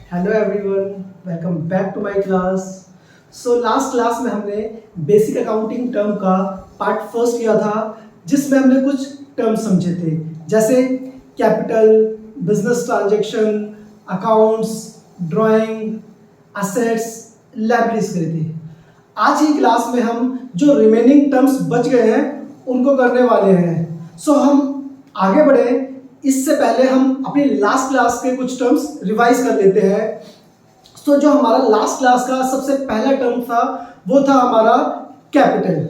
Hello everyone, welcome back to my class. So last class में हमने basic accounting term का part first किया था, जिसमें हमने कुछ टर्म समझे थे, जैसे capital, business transaction, accounts, drawing, assets, liabilities करे थे। आज की क्लास में हम जो रिमेनिंग टर्म्स बच गए हैं उनको करने वाले हैं। सो हम आगे बढ़े इससे पहले हम अपनी लास्ट क्लास के कुछ टर्म्स रिवाइज कर लेते हैं। सो जो हमारा लास्ट क्लास का सबसे पहला टर्म था वो था हमारा कैपिटल।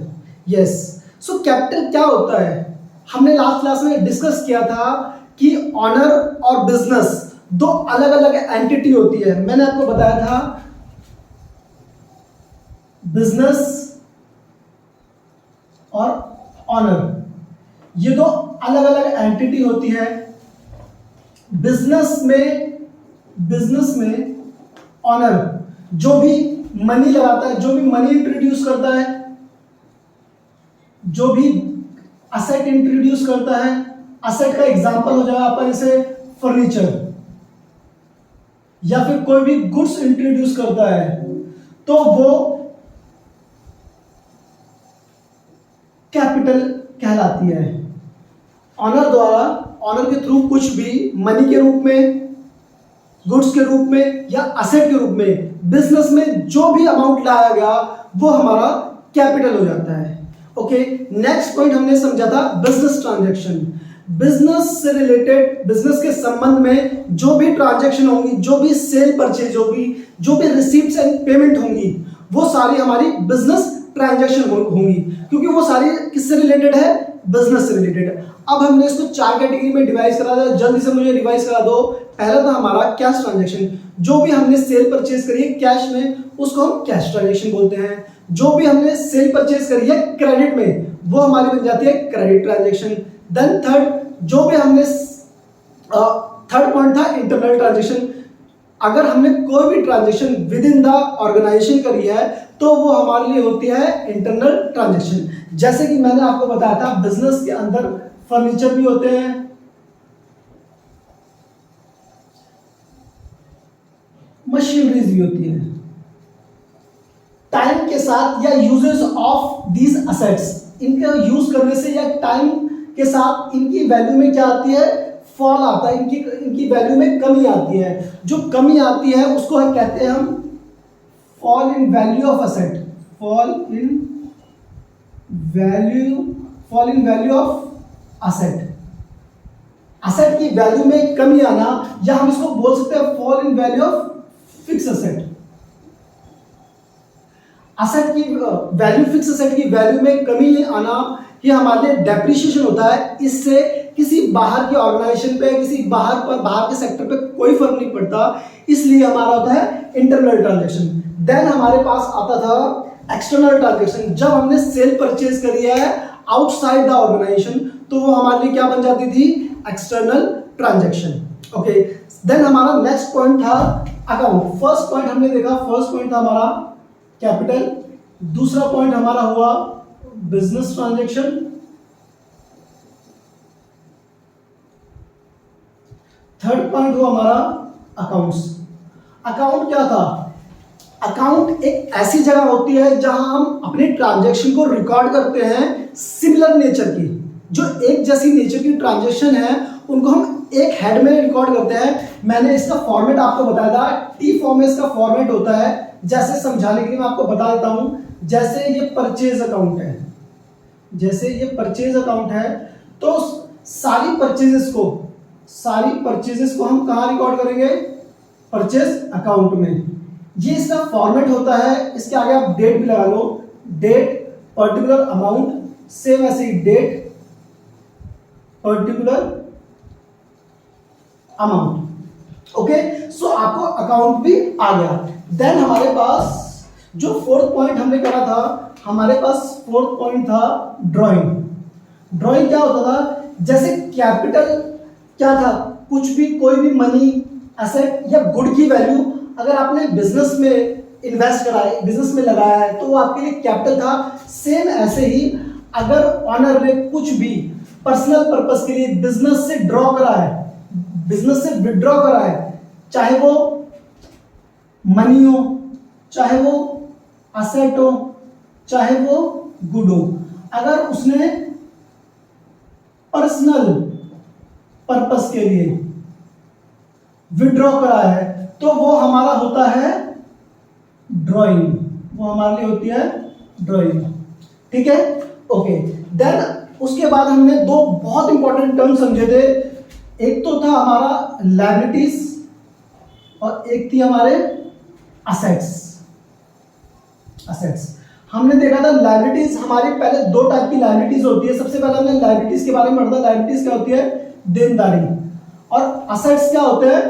यस, सो कैपिटल क्या होता है? हमने लास्ट क्लास में डिस्कस किया था कि ऑनर और बिजनेस दो अलग अलग एंटिटी होती है। मैंने आपको बताया था बिजनेस और ऑनर ये दो अलग अलग एंटिटी होती है। बिजनेस में ऑनर जो भी मनी लगाता है, जो भी मनी इंट्रोड्यूस करता है, जो भी असेट इंट्रोड्यूस करता है, असेट का एग्जांपल हो जाएगा अपन इसे फर्नीचर, या फिर कोई भी गुड्स इंट्रोड्यूस करता है तो वो कैपिटल कहलाती है। ऑनर द्वारा, ऑनर के थ्रू कुछ भी मनी के रूप में, गुड्स के रूप में या असेट के रूप में बिजनेस में जो भी अमाउंट लाया गया वो हमारा कैपिटल हो जाता है। ओके, नेक्स्ट पॉइंट हमने समझा था बिजनेस ट्रांजैक्शन। बिजनेस से रिलेटेड, बिजनेस के संबंध में जो भी ट्रांजैक्शन होंगी, जो भी सेल परचेज होगी, जो भी रिसीप्ट्स एंड पेमेंट होंगी, वो सारी हमारी बिजनेस ट्रांजैक्शन होंगी, क्योंकि वो सारी किससे रिलेटेड है? बिजनेस से रिलेटेड। अब हमने इसको चार कैटेगरी में डिवाइड करा दिया, जल्दी से मुझे रिवाइज करा दो। पहला था हमारा कैश ट्रांजैक्शन, जो भी हमने सेल परचेज करी है कैश में उसको हम कैश ट्रांजैक्शन बोलते हैं। जो भी हमने सेल परचेज करी है क्रेडिट में वो हमारी बन जाती है क्रेडिट ट्रांजैक्शन। देन थर्ड, जो भी हमने थर्ड पॉइंट था इंटरनल ट्रांजैक्शन। अगर हमने कोई भी transaction within the organization करी है तो वो हमारे लिए होती है इंटरनल ट्रांजैक्शन। जैसे कि मैंने आपको बताया था बिजनेस के अंदर फर्नीचर भी होते हैं, मशीनरीज भी होती है। टाइम के साथ या यूजेस ऑफ दीज असेट्स, इनका यूज करने से या टाइम के साथ इनकी वैल्यू में क्या आती है? फॉल आता है, इनकी वैल्यू में कमी आती है। जो कमी आती है उसको हम कहते हैं हम fall in value of asset. Fall in value of asset. Asset की वैल्यू में कमी आना, या हम इसको बोल सकते हैं fall in value of fix asset. Asset की वैल्यू, फिक्स असेट की वैल्यू में कमी आना ये हमारे लिए डेप्रिसिएशन होता है। इससे किसी बाहर के ऑर्गेनाइजेशन पे, किसी बाहर के सेक्टर पे कोई फर्क नहीं पड़ता, इसलिए हमारा होता है इंटरनल ट्रांजैक्शन। देन हमारे पास आता था एक्सटर्नल ट्रांजैक्शन। जब हमने सेल परचेज करी है आउटसाइड द ऑर्गेनाइजेशन तो वो हमारे लिए क्या बन जाती थी? External transaction. ओके, देन हमारा नेक्स्ट पॉइंट था अकाउंट। फर्स्ट पॉइंट हमने देखा, फर्स्ट पॉइंट था हमारा कैपिटल, दूसरा पॉइंट हमारा हुआ बिजनेस ट्रांजैक्शन, थर्ड पॉइंट हुआ हमारा अकाउंट्स। अकाउंट क्या था? अकाउंट एक ऐसी जगह होती है जहां हम अपने ट्रांजैक्शन को रिकॉर्ड करते हैं सिमिलर नेचर की, जो एक जैसी नेचर की ट्रांजैक्शन है उनको हम एक हेड में रिकॉर्ड करते हैं। मैंने इसका फॉर्मेट आपको बताया था, टी फॉर्म में इसका फॉर्मेट होता है। जैसे समझाने के लिए मैं आपको बता देता हूं, जैसे ये परचेज अकाउंट है, जैसे ये परचेज अकाउंट है तो सारी परचेजेस को हम कहाँ रिकॉर्ड करेंगे? परचेज अकाउंट में। ये इसका फॉर्मेट होता है। इसके आगे आप डेट भी लगा लो, डेट पर्टिकुलर अमाउंट, सेम ऐसे ही डेट पर्टिकुलर अमाउंट। ओके, सो आपको अकाउंट भी आ गया। देन हमारे पास जो फोर्थ पॉइंट हमने करा था, हमारे पास फोर्थ पॉइंट था ड्राइंग। ड्राइंग क्या होता था? जैसे कैपिटल क्या था? कुछ भी, कोई भी मनी, एसेट या गुड की वैल्यू अगर आपने बिजनेस में इन्वेस्ट करा है, बिजनेस में लगाया है तो वो आपके लिए कैपिटल था। सेम ऐसे ही अगर ऑनर ने कुछ भी पर्सनल पर्पस के लिए बिजनेस से ड्रॉ करा है, बिजनेस से विड्रॉ करा है, चाहे वो मनी हो, चाहे वो असेट हो, चाहे वो गुड हो, अगर उसने पर्सनल पर्पस के लिए विड्रॉ करा है तो वो हमारा होता है ड्राइंग, वो हमारे लिए होती है ड्राइंग। ठीक है, ओके। देन उसके बाद हमने दो बहुत इंपॉर्टेंट टर्म समझे थे, एक तो था हमारा लायबिलिटीज और एक थी हमारे असेट्स। असेट्स हमने देखा था लायबिलिटीज हमारी पहले दो टाइप की लायबिलिटीज होती है। सबसे पहले हमने लायबिलिटीज के बारे में पढ़ा था। लायबिलिटीज क्या होती है? देनदारी। और असेट्स क्या होते हैं?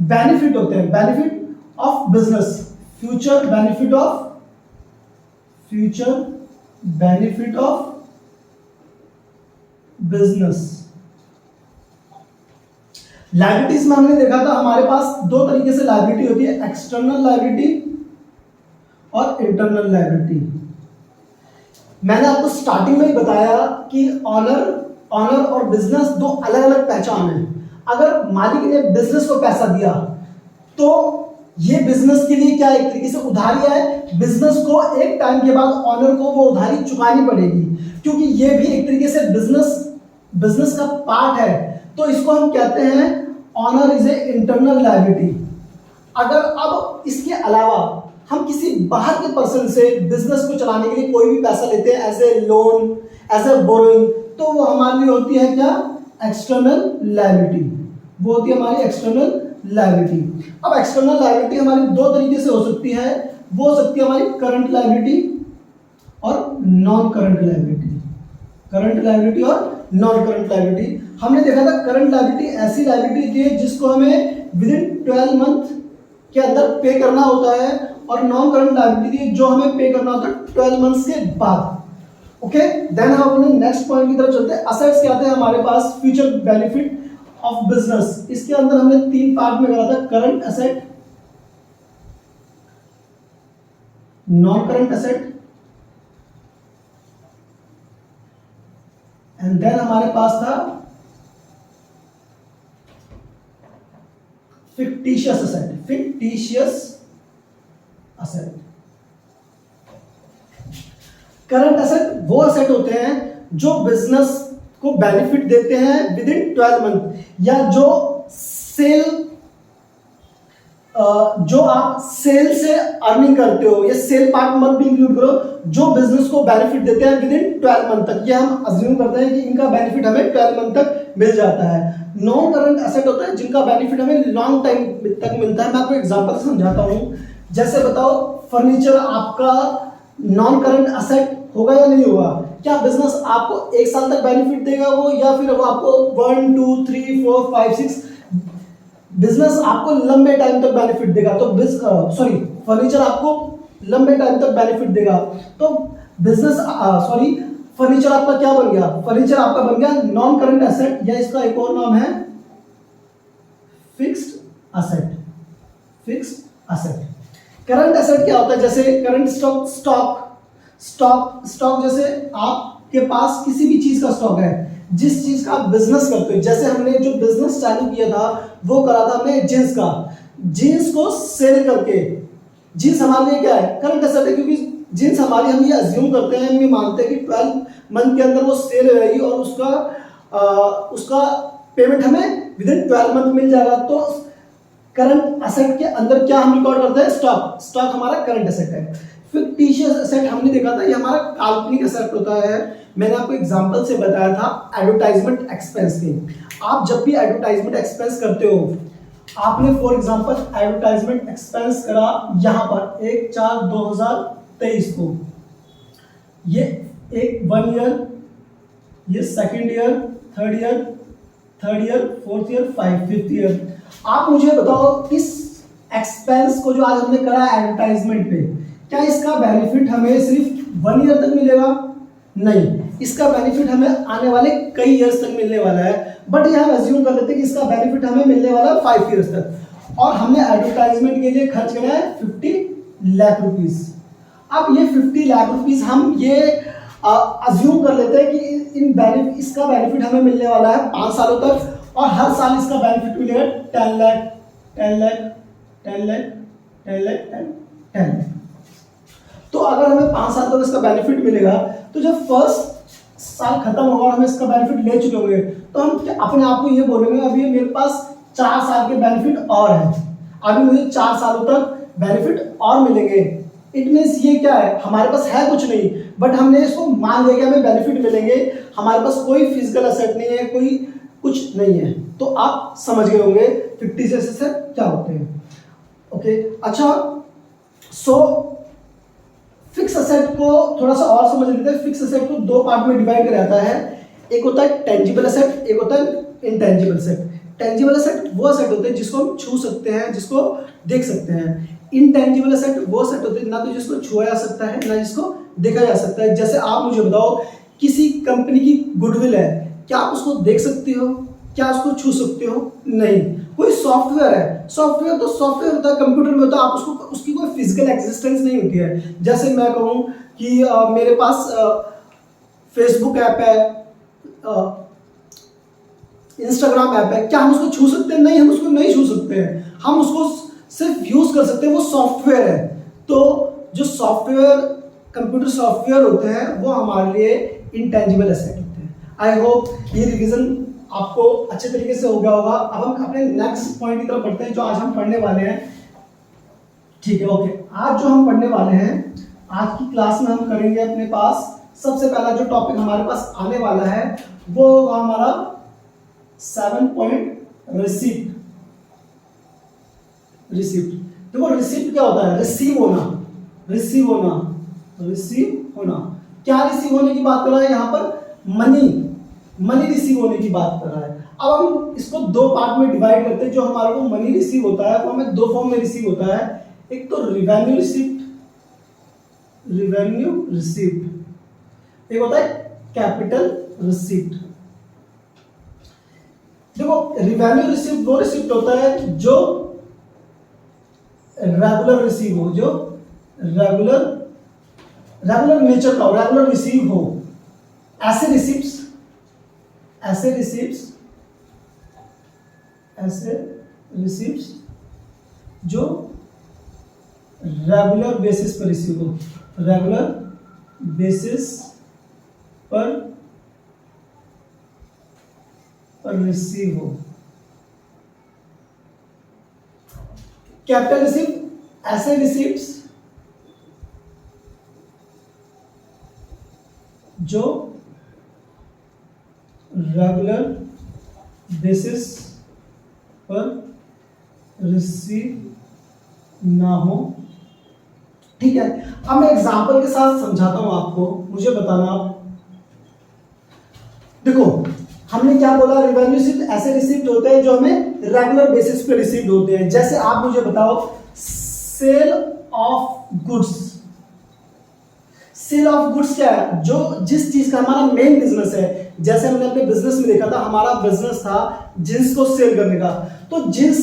बेनिफिट होते हैं, benefit of business, future benefit of business. Liabilities में हमने देखा था हमारे पास दो तरीके से लायबिलिटी होती है, एक्सटर्नल लायबिलिटी और इंटरनल लायबिलिटी। मैंने आपको स्टार्टिंग में ही बताया कि ऑनर और बिजनेस दो अलग अलग पहचान है। अगर मालिक ने बिजनेस को पैसा दिया तो ये बिजनेस के लिए क्या एक तरीके से उधारी है, बिजनेस को एक टाइम के बाद ऑनर को वो उधारी चुकानी पड़ेगी, क्योंकि ये भी एक तरीके से बिजनेस का पार्ट है। तो इसको हम कहते हैं owner is a internal liability. अगर अब इसके अलावा हम किसी बाहर के पर्सन से बिजनेस को चलाने के लिए कोई भी पैसा लेते हैं as a loan, as a borrowing, तो वो हमारे लिए होती है क्या? External liability. वो होती है हमारी एक्सटर्नल लायबिलिटी। अब एक्सटर्नल लायबिलिटी हमारी दो तरीके से हो सकती है, वो हो सकती है हमारी करंट लायबिलिटी और non current liability. Current liability और नॉन करंट लायबिलिटी। हमने देखा था करंट लायबिलिटी ऐसी लायबिलिटी थी जिसको हमें विद इन 12 मंथ के अंदर पे करना होता है, और नॉन करंट लायबिलिटी थी जो हमें पे करना होता है 12 मंथ्स के बाद। ओके, देन हम अपने नेक्स्ट पॉइंट की तरफ चलते हैं। असेट्स क्या आते हैं हमारे पास? Future benefit of business. इसके अंदर हमने 3 पार्ट में करा था, current asset, non current asset and then हमारे पास था fictitious asset. Fictitious asset. Current asset वो असेट होते हैं जो बिजनेस को बेनिफिट देते हैं विद इन 12 मंथ, या जो आप सेल से अर्निंग करते हो, ये सेल पार्ट मत भी इंक्लूड करो, जो बिजनेस को बेनिफिट देते हैं विद इन 12 मंथ तक। ये हम अज्यूम करते हैं कि इनका बेनिफिट हमें 12 मंथ तक मिल जाता है। नॉन करंट एसेट होता है जिनका बेनिफिट हमें लॉन्ग टाइम तक मिलता है। मैं आपको एग्जांपल से समझाता हूं। जैसे बताओ, फर्नीचर आपका नॉन करंट एसेट होगा या नहीं होगा? क्या बिजनेस आपको 1 साल तक बेनिफिट देगा वो, या फिर वो आपको 1 2 3 4 5 6 बिजनेस आपको लंबे टाइम तक बेनिफिट देगा? तो फर्नीचर आपको लंबे टाइम तक बेनिफिट देगा। तो फर्नीचर आपका क्या बन गया? फर्नीचर आपका बन गया नॉन करंट एसेट, या इसका एक और नाम है fixed asset. Fixed asset. Current asset क्या होता है? जैसे करंट स्टॉक, जैसे आपके पास किसी भी चीज का स्टॉक है, जिस चीज का आप बिजनेस करते हो। जैसे हमने जो बिजनेस चालू किया था वो करा था हमने जींस का। जींस को सेल करके, जींस हमारे लिए क्या है? करंट एसेट है, क्योंकि जींस हमारी, हम ये अज्यूम करते हैं, हम ये मानते हैं कि 12 मंथ के अंदर वो सेल रहेगी और उसका पेमेंट हमें विद इन 12 मंथ मिल जाएगा। तो करंट एसेट के अंदर क्या हम रिकॉर्ड करते हैं? स्टॉक हमारा करंट एसेट है। फिक्टिशियस एसेट हमने देखा था, ये हमारा काल्पनिक एसेट होता है। मैंने आपको एग्जांपल से बताया था एडवर्टाइजमेंट एक्सपेंस के। आप जब भी एडवर्टाइजमेंट एक्सपेंस करते हो, आपने फॉर एग्जांपल एडवर्टाइजमेंट एक्सपेंस करा यहां पर 1/4/2023 को, ये 1 ईयर, ये second year, third year, fourth year, 5th year. आप मुझे बताओ, इस एक्सपेंस को जो आज हमने करा एडवर्टाइजमेंट पे, क्या इसका बेनिफिट हमें सिर्फ 1 ईयर तक मिलेगा? नहीं, इसका बेनिफिट हमें आने वाले कई ईयर्स तक मिलने वाला है। बट ये हम अज्यूम कर लेते हैं कि इसका बेनिफिट हमें मिलने वाला है 5 ईयर्स तक, और हमने एडवर्टाइजमेंट के लिए खर्च करना है 50 लाख रुपीस। अब ये 50 लाख रुपीस हम ये अज्यूम कर लेते हैं कि इसका बेनिफिट हमें मिलने वाला है 5 सालों तक, और हर साल इसका बेनिफिट मिलेगा 10 लाख, 10 लाख, 10 लाख, 10 लाख एंड 10 लाख। तो अगर हमें 5 साल तक इसका बेनिफिट मिलेगा, तो जब फर्स्ट साल खत्म होगा और हम इसका बेनिफिट ले चुके होंगे, तो हम अपने आप को ये बोलेंगे अभी मेरे पास 4 साल के बेनिफिट और है, अभी मुझे 4 सालों तक बेनिफिट और मिलेंगे। इट मीन्स ये क्या है, हमारे पास है कुछ नहीं, बट हमने इसको मान लिया कि हमें बेनिफिट मिलेंगे, हमारे पास कोई फिजिकल एसेट नहीं है, कोई कुछ नहीं है। तो आप समझ गए होंगे फिक्टिशियस एसेट क्या होते हैं। ओके, अच्छा, सो फिक्स एसेट को थोड़ा सा और समझ लेते हैं। फिक्स एसेट को 2 पार्ट में डिवाइड किया जाता है, एक होता है टेंजिबल एसेट, एक होता है इनटेंजिबल एसेट। टेंजिबल एसेट वो एसेट होते हैं जिसको हम छू सकते हैं, जिसको देख सकते हैं। इनटेंजिबल एसेट वो एसेट होते हैं ना तो जिसको छुआ जा सकता है ना जिसको देखा जा सकता है। जैसे आप मुझे बताओ, किसी कंपनी की गुडविल है, क्या आप उसको देख सकते हो, क्या उसको छू सकते हो? नहीं। कोई सॉफ्टवेयर है, सॉफ्टवेयर तो सॉफ्टवेयर होता है, कंप्यूटर में होता है, आप उसको उसकी कोई फिजिकल एग्जिस्टेंस नहीं होती है। जैसे मैं कहूँ कि मेरे पास फेसबुक ऐप है, इंस्टाग्राम ऐप है, क्या हम उसको छू सकते हैं? नहीं, हम उसको नहीं छू सकते हैं, हम उसको सिर्फ यूज कर सकते हैं, वो सॉफ्टवेयर है। तो जो सॉफ्टवेयर, कंप्यूटर सॉफ्टवेयर होते हैं, वो हमारे लिए इंटेंजिबल एसेट होते हैं। आई होप ये रिवीजन आपको अच्छे तरीके से हो गया होगा। अब हम अपने नेक्स्ट पॉइंट की तरफ बढ़ते हैं, जो आज हम पढ़ने वाले हैं। ठीक है, ओके। आज जो हम पढ़ने वाले हैं, आज की क्लास में हम करेंगे अपने पास सबसे पहला जो टॉपिक हमारे पास आने वाला है वो होगा हमारा 7 पॉइंट रिसीप्ट। रिसीप्ट, देखो रिसीप्ट क्या होता है? रिसीव होना, रिसीव होना, रिसीव होना। क्या रिसीव होने की बात कर रहा है यहाँ पर? मनी, मनी रिसीव होने की बात कर रहा है। अब हम इसको 2 पार्ट में डिवाइड करते हैं। जो हमारे को मनी रिसीव होता है वो हमें 2 फॉर्म में रिसीव होता है। एक तो रिवेन्यू रिसीप्ट, रिवेन्यू रिसीप्ट, एक होता है कैपिटल रिसीप्ट। देखो रिवेन्यू रिसीप्ट वो रिसीप्ट होता है जो रेगुलर रिसीव हो, जो रेगुलर नेचर का हो, रेगुलर रिसीव हो। ऐसे रिसिप्ट्स, ऐसे रिसिप्ट्स, ऐसे रिसिप्ट्स जो रेगुलर बेसिस पर रिसीव हो, रेगुलर बेसिस पर रिसीव हो। कैपिटल रिसिप्ट, ऐसे रिसिप्ट्स जो रेगुलर बेसिस पर रिसीव ना हो। ठीक है, अब मैं एग्जांपल के साथ समझाता हूं आपको, मुझे बताना आप। देखो हमने क्या बोला, रेवेन्यू रिसीप्ट ऐसे रिसीप्ट होते हैं जो हमें रेगुलर बेसिस पे रिसीव्ड होते हैं। जैसे आप मुझे बताओ, sale of goods. Sale of goods क्या है? जो जिस चीज का हमारा मेन बिजनेस है। जैसे हमने अपने बिजनेस में देखा था, हमारा बिजनेस था जींस को सेल करने का। तो जींस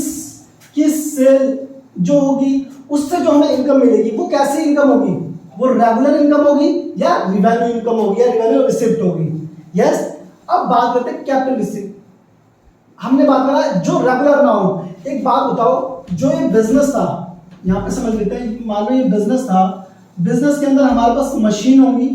की सेल जो होगी उससे जो हमें इनकम मिलेगी वो कैसी इनकम होगी? वो रेगुलर इनकम होगी या रिवेन्यू इनकम होगी या रिवेन्यू रिसिप्ट होगी? यस। अब बात करते हैं कैपिटल रिसिप्ट। हमने बात करा जो रेगुलर ना हो। एक बात बताओ, जो ये बिजनेस था, यहां पे समझ लेते हैं, मान लो ये बिजनेस था, बिजनेस के अंदर हमारे पास मशीन होगी,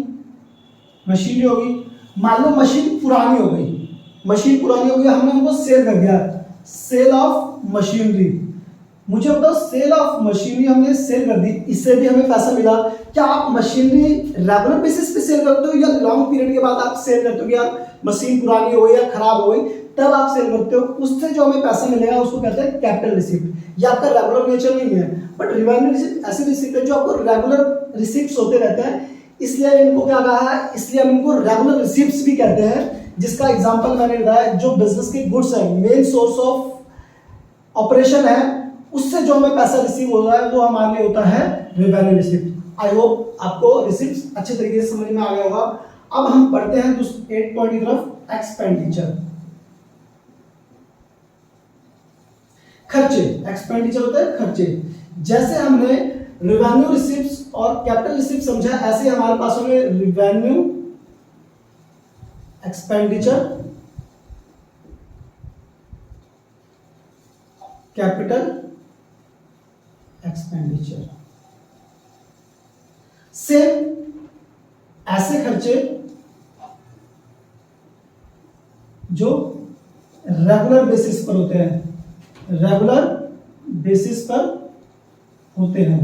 मशीनरी होगी। मान लो मशीन पुरानी हो गई, मशीन पुरानी हो गई, हमने उनको सेल कर दिया, सेल ऑफ मशीनरी। मुझे बताओ, सेल ऑफ मशीनरी हमने सेल कर दी, इससे भी हमें पैसा मिला। क्या आप मशीनरी रेगुलर बेसिस पे सेल करते हो या लॉन्ग पीरियड के बाद आप सेल करते हो? यार मशीन पुरानी हो गई या खराब हो गई तब आप सेल करते हो, उससे जो हमें पैसा मिलेगा उसको कहते हैं कैपिटल रिसिप्ट। ये आपका रेगुलर नेचर नहीं है। बट रिवेन्यू रिसिप्ट ऐसे रिसिप्ट है जो आपको रेगुलर रिसिप्ट्स होते रहते हैं, इसलिए इनको क्या कहा है, इसलिए हम इनको रेगुलर रिसिप्ट्स भी कहते हैं। जिसका एग्जांपल मैंने बताया, जो बिजनेस के गुड्स है, मेन सोर्स ऑफ ऑपरेशन है, उससे जो हमें पैसा रिसीव हो रहा है वो हमारे लिए होता है रेवेन्यू रिसिप्ट। आई होप आपको रिसिप्ट्स अच्छे तरीके से समझ में आ गया होगा। अब हम बढ़ते हैं 8 पॉइंट की तरफ, एक्सपेंडिचर। खर्चे, एक्सपेंडिचर होता है खर्चे। जैसे हमने रेवेन्यू रिसिप्ट्स और कैपिटल रिसिप्ट समझा, ऐसे हमारे पास होंगे revenue expenditure, capital expenditure. Same ऐसे खर्चे जो रेगुलर बेसिस पर होते हैं, रेगुलर बेसिस पर होते हैं,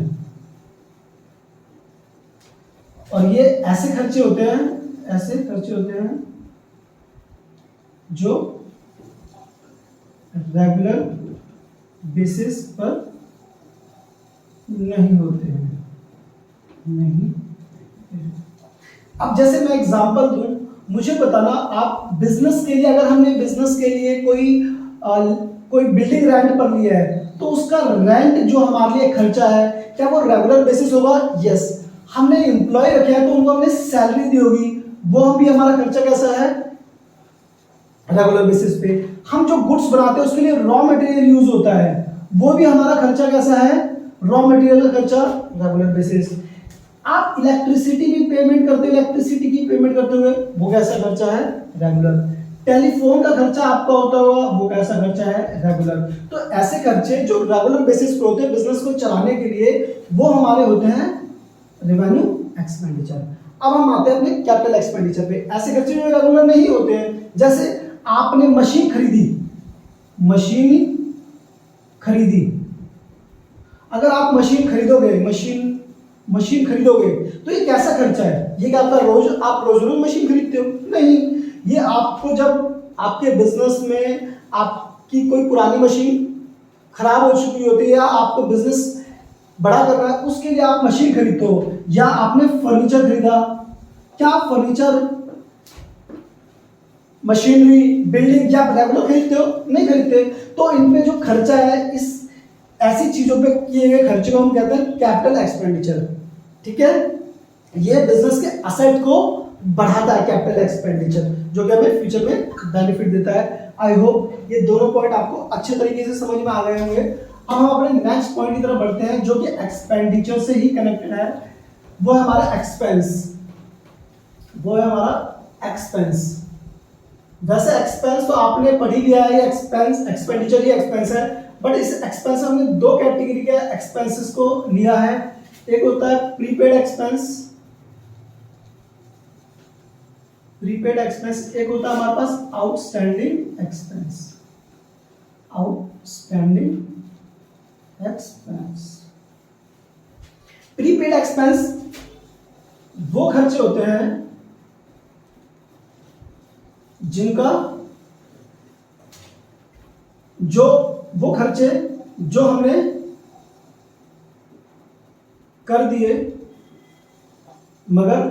और ये ऐसे खर्चे होते हैं, ऐसे खर्चे होते हैं जो रेगुलर बेसिस पर नहीं होते हैं, नहीं। अब जैसे मैं एग्जांपल दूं, मुझे बताना, आप बिजनेस के लिए, अगर हमने बिजनेस के लिए कोई बिल्डिंग रेंट पर लिया है, तो उसका रेंट जो हमारे लिए खर्चा है, क्या वो रेगुलर बेसिस होगा? यस। हमने एम्प्लॉय रखे हैं तो उनको हमने सैलरी दी होगी, वो भी हमारा खर्चा कैसा है? रेगुलर बेसिस पे। हम जो गुड्स बनाते हैं उसके लिए रॉ मटेरियल यूज होता है, वो भी हमारा खर्चा कैसा है? रॉ मटेरियल का खर्चा रेगुलर बेसिस। आप इलेक्ट्रिसिटी की पेमेंट करते हो, इलेक्ट्रिसिटी की पेमेंट करते हुए, वो कैसा खर्चा है? रेगुलर। टेलीफोन का खर्चा आपका होता होगा, वो कैसा खर्चा है? रेगुलर। तो ऐसे खर्चे जो रेगुलर बेसिस पे होते हैं बिजनेस को चलाने के लिए, वो हमारे होते हैं रेवेन्यू एक्सपेंडिचर। अब हम आते हैं अपने कैपिटल एक्सपेंडिचर पे। ऐसे खर्चे जो रेगुलर नहीं होते हैं, जैसे आपने मशीन खरीदी, मशीन खरीदी, अगर आप मशीन खरीदोगे, मशीन खरीदोगे, तो ये कैसा खर्चा है? ये क्या आपका आप रोज मशीन खरीदते हो? नहीं, ये आपको जब आपके बिजनेस में आपकी कोई पुरानी मशीन खराब हो चुकी होती है, या आपको बिजनेस बड़ा करना है, उसके लिए आप मशीन खरीदते हो, या आपने फर्नीचर खरीदा, क्या फर्नीचर, मशीनरी, बिल्डिंग क्या रेगुलर खरीदते हो? नहीं खरीदते। तो इनपे जो खर्चा है, इस ऐसी चीजों पे किए गए खर्चे को हम कहते हैं कैपिटल एक्सपेंडिचर। ठीक है, ये बिजनेस के असेट को बढ़ाता है कैपिटल एक्सपेंडिचर, जो कि हमें फ्यूचर में बेनिफिट देता है। आई होप ये दोनों पॉइंट आपको अच्छे तरीके से समझ में आ गए होंगे। अब हम अपने नेक्स्ट पॉइंट की तरफ बढ़ते हैं, जो कि एक्सपेंडिचर से ही कनेक्टेड है। वो है हमारा एक्सपेंस, वो है हमारा एक्सपेंस। वैसे एक्सपेंस तो आपने पढ़ ही लिया है, ये एक्सपेंस, एक्सपेंडिचर ही एक्सपेंस है, बट इस एक्सपेंस में हमने दो कैटेगरी के एक्सपेंसेस को लिया है। एक होता है प्रीपेड एक्सपेंस, प्रीपेड एक्सपेंस, एक होता है हमारे पास outstanding expense, outstanding expense. Prepaid expense वो खर्चे होते हैं जिनका वो खर्चे जो हमने कर दिए, मगर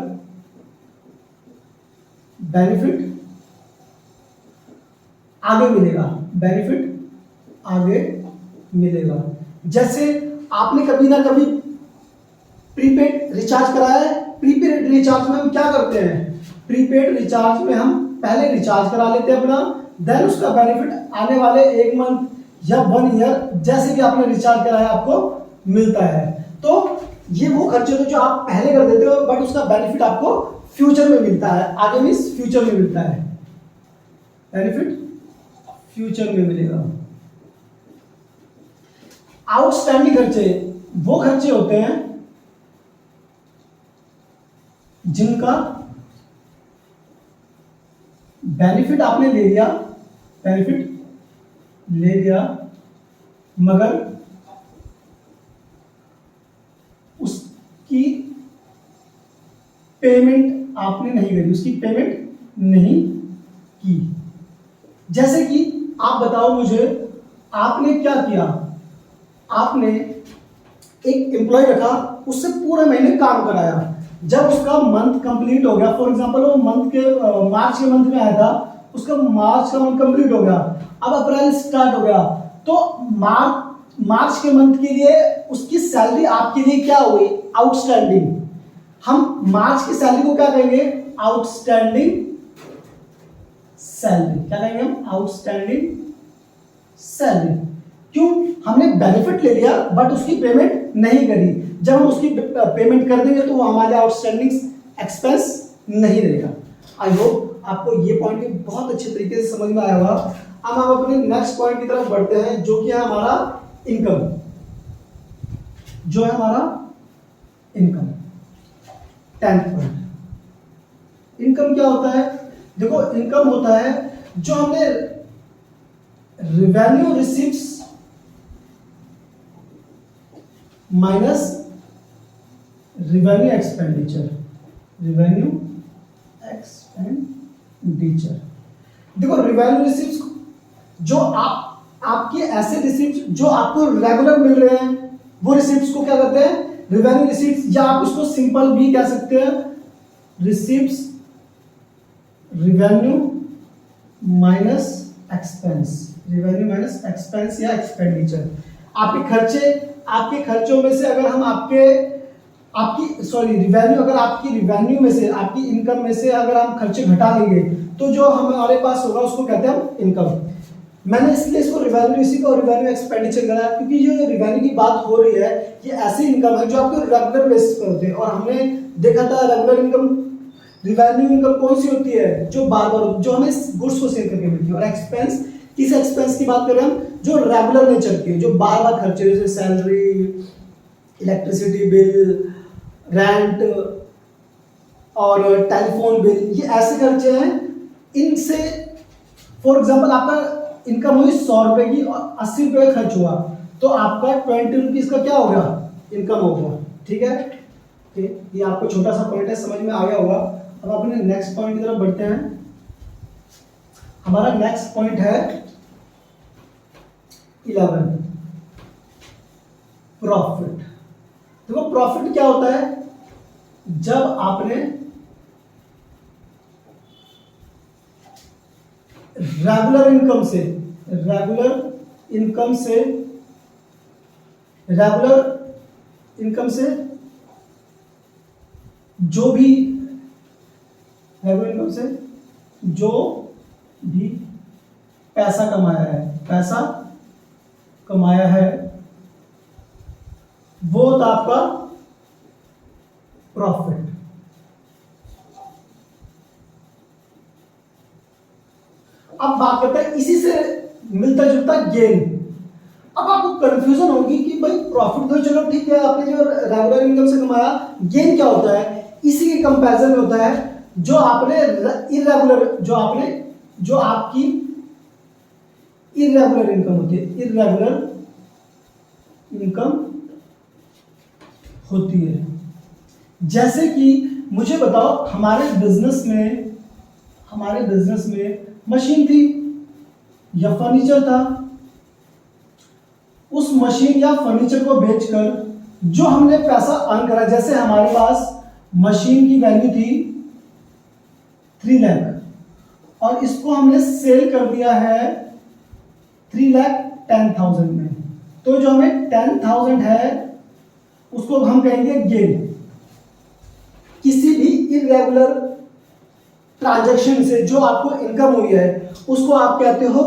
बेनिफिट आगे मिलेगा, बेनिफिट आगे मिलेगा। जैसे आपने कभी ना कभी प्रीपेड रिचार्ज कराया है। प्रीपेड रिचार्ज में हम क्या करते हैं? प्रीपेड रिचार्ज में हम पहले रिचार्ज करा लेते हैं अपना, देन उसका बेनिफिट आने वाले 1 मंथ या 1 ईयर जैसे कि आपने रिचार्ज कराया आपको मिलता है। तो ये वो खर्चे तो जो आप पहले कर देते हो, बट उसका बेनिफिट आपको फ्यूचर में मिलता है, आगे मींस फ्यूचर में मिलता है, बेनिफिट फ्यूचर में मिलेगा। आउटस्टैंडिंग खर्चे वो खर्चे होते हैं जिनका बेनिफिट आपने ले लिया, बेनिफिट ले लिया, मगर उसकी पेमेंट आपने नहीं करी, उसकी पेमेंट नहीं की। जैसे कि आप बताओ मुझे, आपने क्या किया? आपने एक एम्प्लॉय रखा, उससे पूरे महीने काम कराया, जब उसका मंथ कंप्लीट हो गया, फॉर एग्जांपल वो मार्च के मंथ में आया था, उसका मार्च का मंथ कंप्लीट हो गया, अब अप्रैल स्टार्ट हो गया, तो मार्च के मंथ के लिए उसकी सैलरी आपके लिए क्या हुई? आउटस्टैंडिंग। हम मार्च की सैलरी को क्या कहेंगे? Outstanding salary. क्या कहेंगे हम? Outstanding salary. क्यों? हमने बेनिफिट ले लिया बट उसकी पेमेंट नहीं करी। जब हम उसकी पेमेंट कर देंगे तो वो हमारे आउटस्टैंडिंग एक्सपेंस नहीं रहेगा। आई होप आपको ये पॉइंट बहुत अच्छे तरीके से समझ में आया होगा। अब हम अपने नेक्स्ट पॉइंट की तरफ बढ़ते हैं, जो कि है हमारा इनकम। जो है हमारा इनकम। 10th पॉइंट, इनकम क्या होता है? देखो इनकम होता है जो हमने revenue receipts minus revenue expenditure, revenue expenditure. देखो रिवेन्यू रिसीप्ट्स जो आपके ऐसे रिसीप्ट्स जो आपको रेगुलर मिल रहे हैं वो रिसीप्ट्स को क्या कहते हैं? रिवेन्यू रिसीप्ट्स, या आप उसको सिंपल भी कह सकते हैं receipts revenue minus expense, revenue minus expense या एक्सपेंडिचर। आपके खर्चों में से अगर हम रिवेन्यू, अगर आपकी रिवेन्यू में से, आपकी इनकम में से अगर हम खर्चे घटा लेंगे तो जो हमारे पास होगा उसको कहते हैं हम इनकम। मैंने इसलिए इसको रिवेन्यू रिसीप्ट और रिवेन्यू एक्सपेंडिचर करा क्योंकि जो रिवेन्यू की बात हो रही है ये ऐसी इनकम है जो आपको रेगुलर बेसिस पर होते हैं, और हमने देखा था रेगुलर इनकम, रिवेन्यू इनकम कौन सी होती है? जो बार बार, जो हमें गुड्स को सेल करके मिलती है। और एक्सपेंस, किस एक्सपेंस की बात कर रहे हैं हम? जो रेगुलर नेचर की, जो बार बार खर्चे, जैसे सैलरी, इलेक्ट्रिसिटी बिल, रेंट और टेलीफोन बिल, ये ऐसे खर्चे हैं। इनसे फॉर एग्जांपल आपका इनकम हुई 100 रुपए की और 80 रुपए का खर्च हुआ तो आपका 20 रुपीज का क्या हो गया? इनकम हो गया। ठीक है, ये आपको छोटा सा पॉइंट है, समझ में आ गया होगा। अब अपने नेक्स्ट पॉइंट की तरफ बढ़ते हैं। हमारा नेक्स्ट पॉइंट है 11, प्रॉफिट। देखो प्रॉफिट क्या होता है? जब आपने रेगुलर इनकम से जो भी पैसा कमाया है वो था आपका प्रॉफिट। अब बात करते हैं इसी से मिलता जुलता गेन। अब आपको कंफ्यूजन होगी कि भाई प्रॉफिट तो चलो ठीक है, आपने जो रेगुलर इनकम से कमाया, गेन क्या होता है? इसी के कंपैरिजन में होता है जो आपने इररेगुलर, जो आपकी इररेगुलर इनकम होती है, इररेगुलर इनकम होती है। जैसे कि मुझे बताओ हमारे बिजनेस में मशीन थी या फर्नीचर था, उस मशीन या फर्नीचर को बेचकर जो हमने पैसा अर्न करा, जैसे हमारे पास मशीन की वैल्यू थी 3 लाख और इसको हमने सेल कर दिया है 3,10,000 में, तो जो हमें 10,000 है उसको हम कहेंगे गेन। किसी भी इररेगुलर ट्रांजैक्शन से जो आपको इनकम हुई है उसको आप कहते हो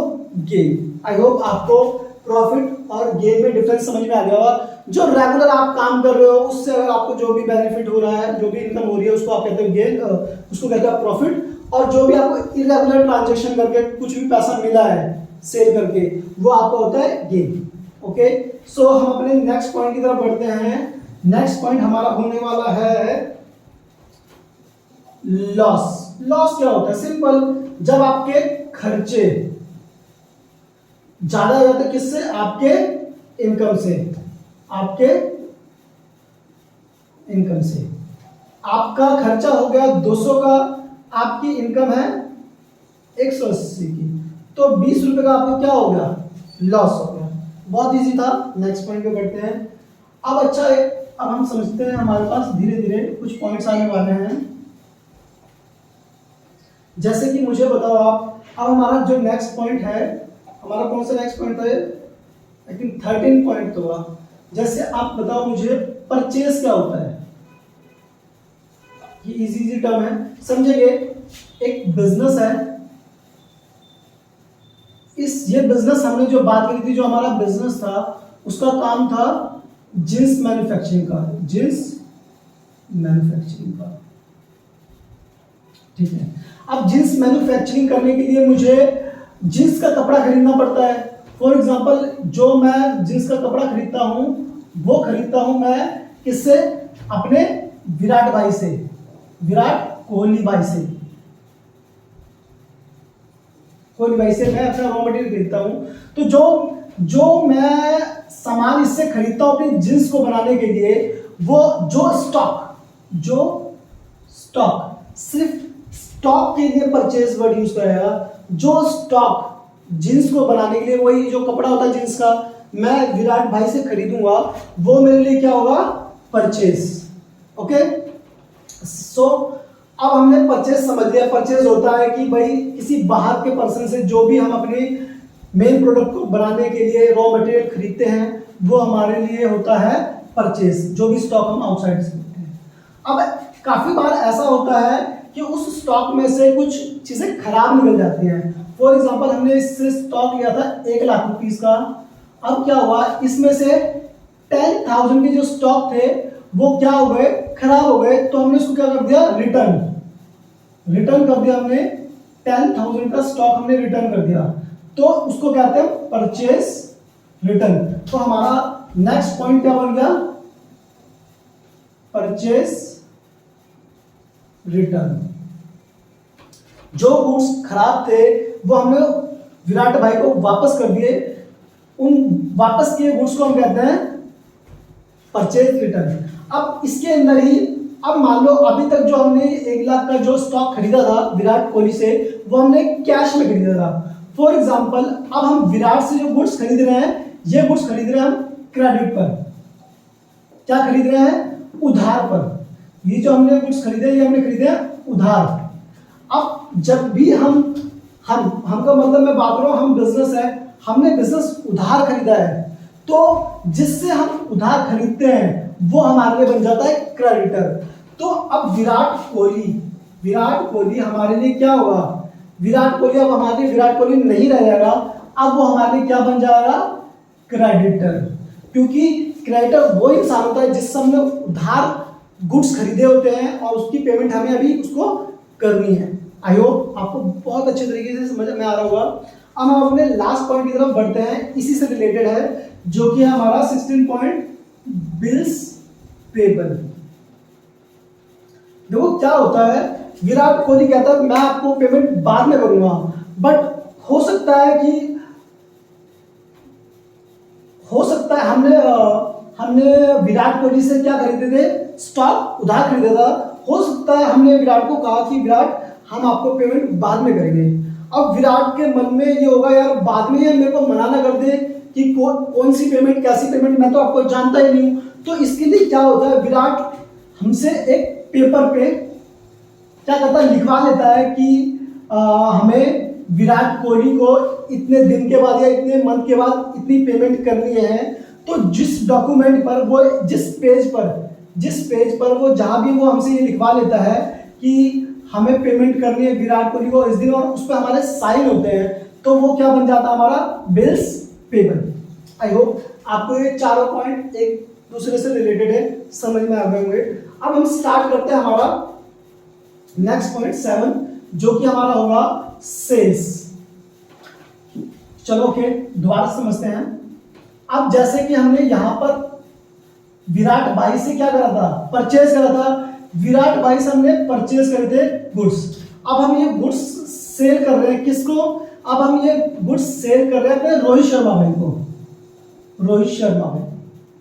गेन। आई होप आपको प्रॉफिट और गेन में डिफरेंस समझ में आ गया होगा। जो रेगुलर आप काम कर रहे हो उससे अगर आपको जो भी बेनिफिट हो रहा है, जो भी इनकम हो रही है, उसको आप कहते हो गेन, उसको कहते हैं प्रॉफिट। और जो भी आपको इररेगुलर ट्रांजैक्शन करके कुछ भी पैसा मिला है सेल करके, वो आपका होता है गेन। ओके, सो हम अपने नेक्स्ट पॉइंट की तरफ बढ़ते हैं। नेक्स्ट पॉइंट हमारा होने वाला है लॉस। लॉस क्या होता है? सिंपल, जब आपके खर्चे ज्यादा हो जाते हैं, किससे? आपके इनकम से। आपके इनकम से आपका खर्चा हो गया 200 का, आपकी इनकम है 180 की, तो 20 रुपए का आपको क्या हो गया? लॉस हो गया। बहुत इजी था। नेक्स्ट पॉइंट पे बढ़ते हैं। अब अच्छा है, अब हम समझते हैं, हमारे पास धीरे धीरे कुछ पॉइंट्स आने वाले हैं। जैसे कि मुझे बताओ आप, अब हमारा जो नेक्स्ट पॉइंट है, हमारा कौन सा नेक्स्ट पॉइंट है? आई थिंक 13 पॉइंट तो होगा। जैसे आप बताओ मुझे परचेज क्या होता है? ये इजी टर्म है, समझेंगे। एक बिजनेस है, ये बिजनेस हमने जो बात करी थी, जो हमारा बिजनेस था उसका काम था जींस मैन्युफैक्चरिंग का, ठीक है। अब जींस मैन्युफैक्चरिंग करने के लिए मुझे जींस का कपड़ा खरीदना पड़ता है। फॉर एग्जांपल, जो मैं जींस का कपड़ा खरीदता हूं वो खरीदता हूं मैं किससे? अपने विराट भाई से, विराट कोहली भाई से, कोहली भाई से मैं अपना रॉ मटेरियल खरीदता हूं। तो जो मैं सामान इससे खरीदता हूं अपनी जींस को बनाने के लिए, वो जो स्टॉक सिर्फ स्टॉक के लिए परचेज वर्ड यूज करेगा। जो स्टॉक जींस को बनाने के लिए, वही जो कपड़ा होता है जींस का, मैं विराट भाई से खरीदूंगा, वो मेरे लिए क्या होगा? परचेज। ओके, सो अब हमने परचेज समझ लिया। परचेज होता है कि भाई किसी बाहर के पर्सन से जो भी हम अपने मेन प्रोडक्ट को बनाने के लिए रॉ मटेरियल खरीदते हैं, वो हमारे लिए होता है परचेज, जो भी स्टॉक हम आउटसाइड से खरीदते हैं। अब काफी बार ऐसा होता है कि उस स्टॉक में से कुछ चीजें खराब निकल जाती हैं। फॉर एग्जांपल, हमने इससे स्टॉक लिया था 1 लाख रुपीस का। अब क्या हुआ, इसमें से 10,000 के जो स्टॉक थे वो क्या हो गए? खराब हो गए। तो हमने उसको क्या कर दिया? रिटर्न कर दिया हमने। 10,000 का स्टॉक हमने रिटर्न कर दिया, तो उसको कहते हैं परचेज रिटर्न। तो हमारा नेक्स्ट पॉइंट क्या बन गया? Purchase return. जो गुड्स खराब थे वो हमने विराट भाई को वापस कर दिए। उन वापस किए गुड्स को हम कहते हैं परचेज रिटर्न। अब इसके अंदर ही, अब मान लो अभी तक जो हमने 1 लाख का जो स्टॉक खरीदा था विराट कोहली से, वो हमने कैश में खरीदा था। फॉर एग्जांपल, अब हम विराट से जो गुड्स खरीद रहे हैं, ये गुड्स खरीद रहे हैं हम क्रेडिट पर। क्या खरीद रहे हैं? उधार पर। ये जो हमने गुड्स खरीदे, ये हमने खरीदे हैं उधार। अब जब भी हमका मतलब मैं बात कर रहा हूं, हम बिजनेस है, हमने बिजनेस उधार खरीदा है, तो जिससे हम उधार खरीदते हैं वो हमारे लिए बन जाता है क्रेडिटर। तो अब विराट कोहली हमारे लिए क्या होगा? विराट कोहली अब हमारे लिए विराट कोहली नहीं रह जाएगा, अब वो हमारे लिए क्या बन जाएगा? क्रेडिटर। क्योंकि क्रेडिटर वो इंसान होता है जिससे हमने उधार गुड्स खरीदे होते हैं और उसकी पेमेंट हमें अभी उसको करनी है। आई होप आपको बहुत अच्छे तरीके से समझ में आ रहा होगा। अब हम अपने लास्ट पॉइंट की तरफ बढ़ते हैं, इसी से रिलेटेड है, जो कि है हमारा 16 पॉइंट, बिल्स पेबल। देखो क्या होता है, विराट कोहली कहता है मैं आपको पेमेंट बाद में करूंगा, बट हो सकता है हमने विराट कोहली से क्या खरीदे थे? स्टॉक उधार खरीदा था। हो सकता है हमने विराट को कहा कि विराट हम आपको पेमेंट बाद में करेंगे। अब विराट के मन में ये होगा, यार बाद में ये मेरे को मना ना कर दे कि कौन सी पेमेंट, कैसी पेमेंट, मैं तो आपको जानता ही नहीं हूं। तो इसके लिए क्या होता है, विराट हमसे एक पेपर पे क्या करता है? लिखवा लेता है कि हमें विराट कोहली को इतने दिन के बाद या इतने मंथ के बाद इतनी पेमेंट करनी है। तो जिस डॉक्यूमेंट पर वो, जिस पेज पर वो, जहां भी वो हमसे ये लिखवा लेता है कि हमें पेमेंट करनी है विराट कोहली को इस दिन, और उस पर हमारे साइन होते हैं, तो वो क्या बन जाता है? हमारा बिल्स पेबल। आई होप आपको ये चारों पॉइंट एक दूसरे से रिलेटेड है, समझ में आ गए होंगे। अब हम स्टार्ट करते हैं हमारा नेक्स्ट पॉइंट 7, जो कि हमारा होगा सेल्स। चलो ओके, दोबारा समझते हैं। अब जैसे कि हमने यहां पर विराट भाई से क्या करा था? परचेज करा था। विराट भाई से हमने परचेज करे थे गुड्स। अब हम ये गुड्स सेल कर रहे हैं किसको? अब हम ये गुड्स सेल कर रहे हैं अपने रोहित शर्मा भाई को। रोहित शर्मा भाई,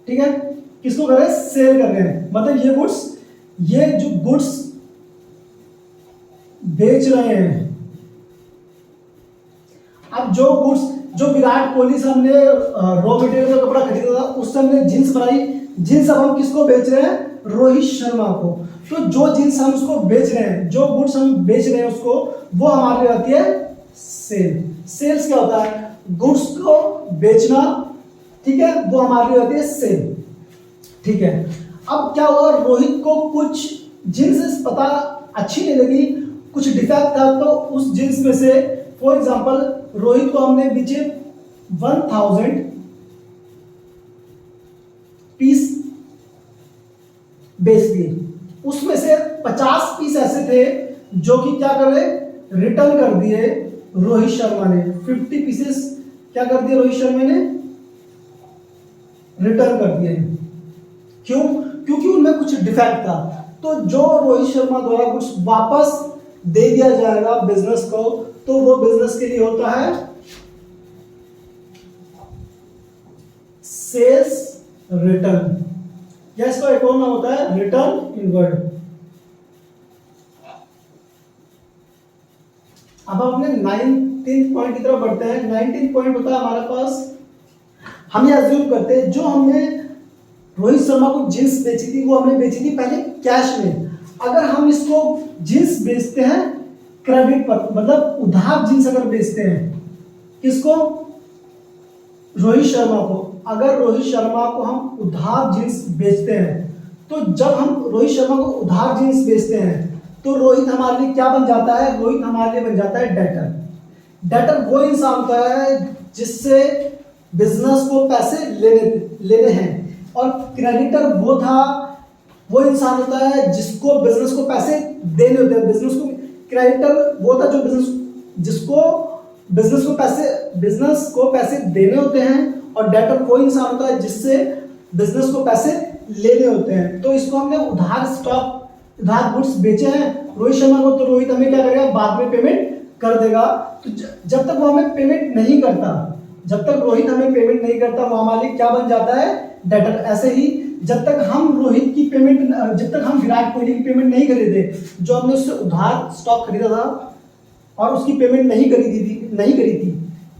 ठीक है, किसको कर रहे हैं? सेल कर रहे हैं। मतलब ये जो गुड्स बेच रहे हैं। अब जो विराट कोहली से हमने रॉ मटेरियल का कपड़ा खरीदा था, उससे हमने जींस बनाई। जींस अब हम किसको बेच रहे हैं? रोहित शर्मा को। तो जो जींस हम उसको बेच रहे हैं, जो गुड्स हम बेच रहे हैं उसको, वो हमारे लिए आती है सेल। सेल्स क्या होता है? गुड्स को बेचना, ठीक है, वो हमारे लिए आती है सेल, ठीक है। अब क्या हुआ, रोहित को कुछ जींस पता अच्छी नहीं लगी, कुछ डिफेक्ट था, तो उस जींस में से फॉर एग्जांपल रोहित को हमने बेचे 1000 पीस बेच दिए। उसमें से 50 पीस ऐसे थे जो कि क्या कर रहे, रिटर्न कर दिए रोहित शर्मा ने। 50 पीसेस क्या कर दिए रोहित शर्मा ने, रिटर्न कर दिए। क्यों? क्योंकि उनमें कुछ डिफेक्ट था। तो जो रोहित शर्मा द्वारा कुछ वापस दे दिया जाएगा बिजनेस को, तो वो बिजनेस के लिए होता है सेल्स रिटर्न, या इसका एक और नाम होता है रिटर्न इनवर्ड। अब हम अपने 19 पॉइंट की तरफ बढ़ते हैं। 19 पॉइंट होता है हमारे पास, हम ये अज्यूम करते हैं जो हमने रोहित शर्मा को जींस बेची थी वो हमने बेची थी पहले कैश में। अगर हम इसको जींस बेचते हैं क्रेडिट पर, मतलब उधार जींस अगर बेचते हैं, किसको? रोहित शर्मा को। अगर रोहित शर्मा को हम उधार जींस बेचते हैं, तो जब हम रोहित शर्मा को उधार जींस बेचते हैं तो रोहित हमारे लिए क्या बन जाता है? रोहित हमारे लिए बन जाता है डेटर। डेटर वो इंसान होता है जिससे बिजनेस को पैसे लेने हैं, और क्रेडिटर वो इंसान होता है जिसको बिजनेस को पैसे देने होते हैं। बिजनेस को क्रेडिटर वो होता है जो जिसको बिजनेस को पैसे देने होते हैं, और डेटर वो इंसान होता है जिससे बिजनेस को पैसे लेने होते हैं। तो इसको हमने उधार गुड्स बेचे हैं रोहित शर्मा को, तो रोहित हमें क्या करेगा? बाद में पेमेंट कर देगा। तो जब तक वो हमें पेमेंट नहीं करता, जब तक रोहित हमें पेमेंट नहीं करता, वो हमारे लिए क्या बन जाता है? डेटर। ऐसे ही जब तक हम विराट कोहली की पेमेंट नहीं खरीदे, जो हमने उससे उधार स्टॉक खरीदा था और उसकी पेमेंट नहीं करी थी,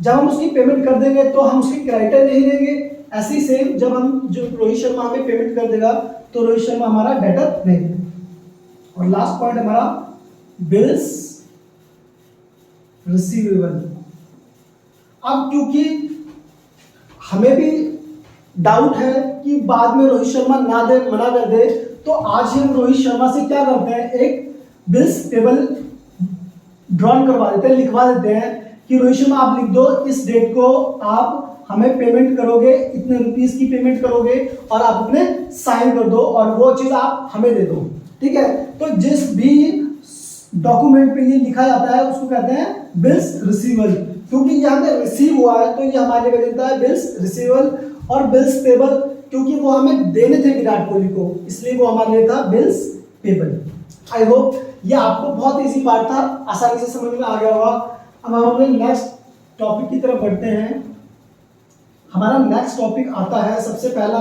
जब हम उसकी पेमेंट कर देंगे तो हम उसके क्रेडिटर नहीं देंगे। ऐसे ही सेम जब रोहित शर्मा हमें पेमेंट कर देगा तो रोहित शर्मा हमारा डेटर नहीं। और लास्ट पॉइंट हमारा बिल्स रिसीवेबल। अब क्योंकि हमें भी डाउट है कि बाद में रोहित शर्मा मना कर दे, तो आज हम रोहित शर्मा से क्या करते हैं? एक बिल्स टेबल ड्रॉन करवा देते हैं, लिखवा देते हैं कि रोहित शर्मा आप लिख दो इस डेट को आप हमें पेमेंट करोगे, इतने रुपीस की पेमेंट करोगे, और आप अपने साइन कर दो और वो चीज आप हमें दे दो। ठीक है, तो जिस भी डॉक्यूमेंट पे ये लिखा जाता है उसको कहते हैं बिल्स रिसीवेबल। क्योंकि ये हमें रिसीव हुआ है तो ये हमारे लिए बनता है बिल्स रिसीवेबल। और बिल्स पेबल क्योंकि वो हमें देने थे विराट कोहली को, इसलिए वो हमारे लिए था बिल्स पेबल। आई होप ये आपको बहुत इजी पार्ट था, आसानी से समझ में आ गया होगा। अब हम अपने नेक्स्ट टॉपिक की तरफ बढ़ते हैं। हमारा नेक्स्ट टॉपिक आता है, सबसे पहला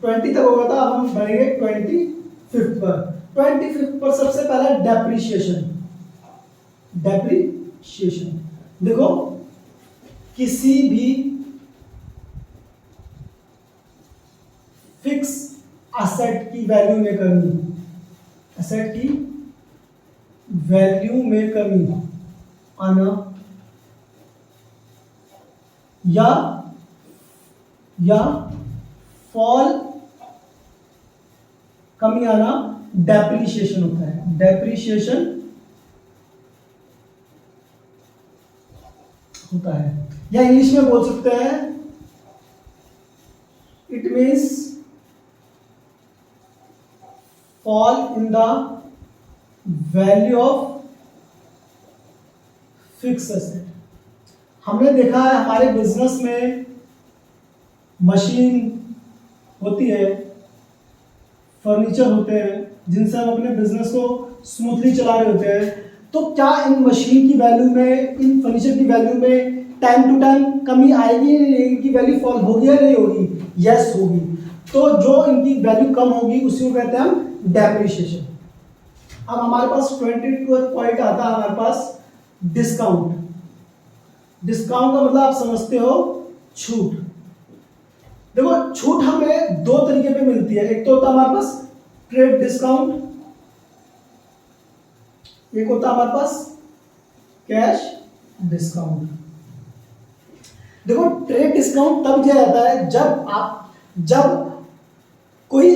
20 तक हो गया था, अब हम बढ़ेंगे 25 पर। 25 पर सबसे पहला डेप्रिसिएशन। देखो, किसी भी फिक्स एसेट की वैल्यू में कमी, आना या फॉल कमी आना डेप्रिसिएशन होता है। डेप्रिसिएशन होता है, या इंग्लिश में बोल सकते हैं it means fall in the value of fix asset. हमने देखा है हमारे बिजनेस में मशीन होती है, फर्नीचर होते हैं जिनसे हम अपने बिजनेस को स्मूथली चला रहे होते हैं। तो क्या इन मशीन की वैल्यू में, इन फर्नीचर की वैल्यू में टाइम टू टाइम कमी आएगी, इनकी वैल्यू फॉल होगी या नहीं होगी? यस होगी। तो जो इनकी वैल्यू कम होगी उसी को कहते हैं हम डेप्रिसिएशन। अब हमारे पास 22 पॉइंट आता है हमारे पास डिस्काउंट। डिस्काउंट का मतलब आप समझते हो छूट। देखो, छूट हमें दो तरीके पे मिलती है। एक तो होता है हमारे पास ट्रेड डिस्काउंट, एक होता है हमारे पास कैश डिस्काउंट। देखो, ट्रेड डिस्काउंट तब दिया जाता है जब कोई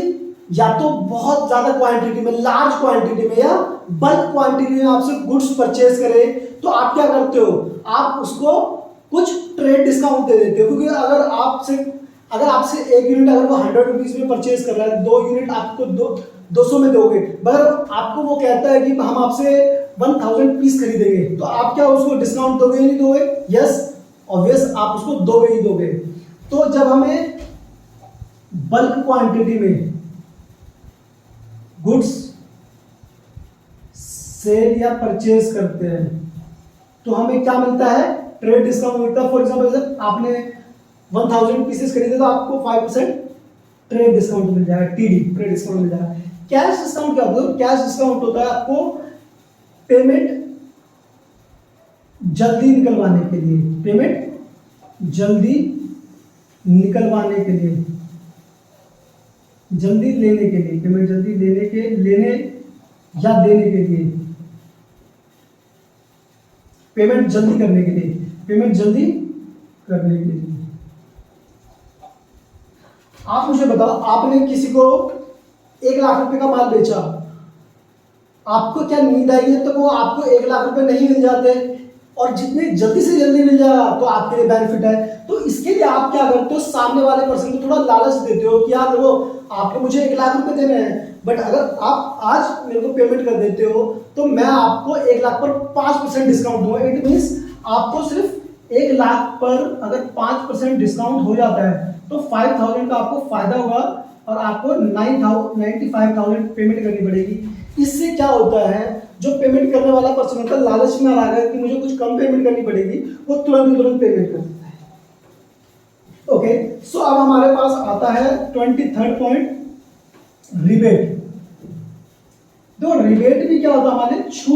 या तो बहुत ज्यादा क्वांटिटी में, लार्ज क्वांटिटी में या बल्क क्वांटिटी में आपसे गुड्स परचेज करे, तो आप क्या करते हो? आप उसको कुछ ट्रेड डिस्काउंट दे देते हो। क्योंकि अगर आपसे एक यूनिट अगर वो 100 रुपीज में परचेज कर रहा है, 2 यूनिट आपको 200 में दोगे, मगर आपको वो कहता है कि हम आपसे 1000 पीस खरीदेंगे, तो आप क्या उसको डिस्काउंट दोगे नहीं दोगे? यस, ऑब्वियस, आप उसको दोगे ही दोगे। तो जब हमें बल्क क्वांटिटी में गुड्स सेल या परचेज करते हैं तो हमें क्या मिलता है, ट्रेड डिस्काउंट मिलता है। फॉर एग्जाम्पल आपने 1000 पीसेस खरीदे तो आपको 5% ट्रेड डिस्काउंट मिल जाएगा, टीडी ट्रेड डिस्काउंट मिल जाएगा। कैश डिस्काउंट क्या होता है, कैश डिस्काउंट होता है आपको पेमेंट जल्दी निकलवाने के लिए, पेमेंट जल्दी निकलवाने के लिए, जल्दी लेने के लिए, पेमेंट जल्दी लेने या देने के लिए, पेमेंट जल्दी करने के लिए, पेमेंट जल्दी करने के लिए। आप मुझे बताओ, आपने किसी को 1,00,000 रुपए का माल बेचा, आपको क्या नींद आई है तो वो आपको 1,00,000 रुपए नहीं मिल जाते, और जितने जल्दी से जल्दी मिल जाएगा तो आपके लिए बेनिफिट है। तो इसके लिए आप क्या करते हो, सामने वाले पर्सन को थोड़ा लालच देते हो कि यार देखो आपको मुझे 1,00,000 रुपए देने हैं, बट अगर आप आज मेरे को पेमेंट कर देते हो तो मैं आपको 1,00,000 पर 5% डिस्काउंट दूंगा। इट मीन्स आपको सिर्फ 1,00,000 पर अगर 5% डिस्काउंट हो जाता है तो 5,000 का आपको फायदा होगा और आपको 95,000 पेमेंट करनी पड़ेगी। इससे क्या होता है, जो पेमेंट करने वाला पर्सन होता है लालच में आ रहा है कि मुझे कुछ कम पेमेंट करनी पड़ेगी, वो तुरंत पेमेंट कर देता है। ओके, सो अब हमारे पास आता है 23rd पॉइंट, रिबेट। तो रिबेट भी क्या होता है, हमारे छूट